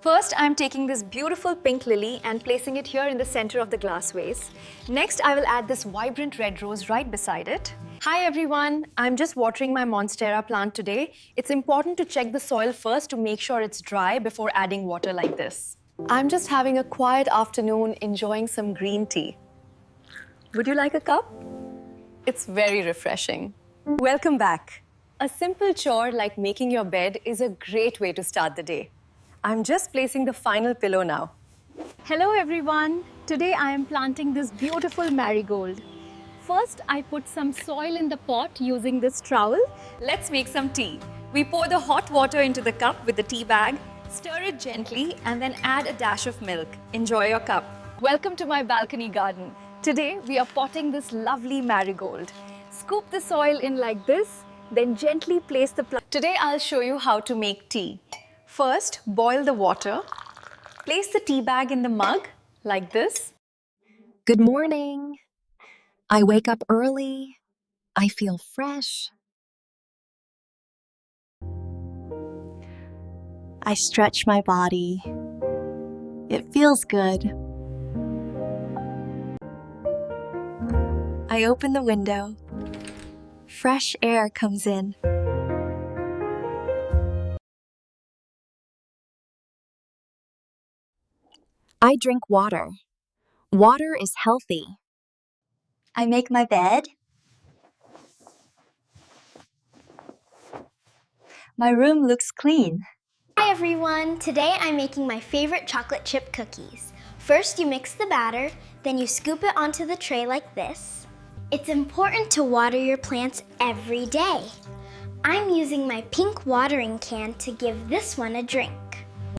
First, I'm taking this beautiful pink lily and placing it here in the center of the glass vase. Next, I will add this vibrant red rose right beside it. Hi everyone, I'm just watering my Monstera plant today. It's important to check the soil first to make sure it's dry before adding water like this. I'm just having a quiet afternoon enjoying some green tea. Would you like a cup? It's very refreshing. Welcome back. A simple chore like making your bed is a great way to start the day. I'm just placing the final pillow now. Hello everyone. Today I am planting this beautiful marigold. First, I put some soil in the pot using this trowel. Let's make some tea. We pour the hot water into the cup with the tea bag, stir it gently, and then add a dash of milk. Enjoy your cup. Welcome to my balcony garden. Today we are potting this lovely marigold. Scoop the soil in like this, then gently place the plant. Today I'll show you how to make tea. First, boil the water. Place the tea bag in the mug, like this. Good morning. I wake up early. I feel fresh. I stretch my body. It feels good. I open the window. Fresh air comes in. I drink water. Water is healthy. I make my bed. My room looks clean. Hi everyone! Today I'm making my favorite chocolate chip cookies. First you mix the batter, then you scoop it onto the tray like this. It's important to water your plants every day. I'm using my pink watering can to give this one a drink.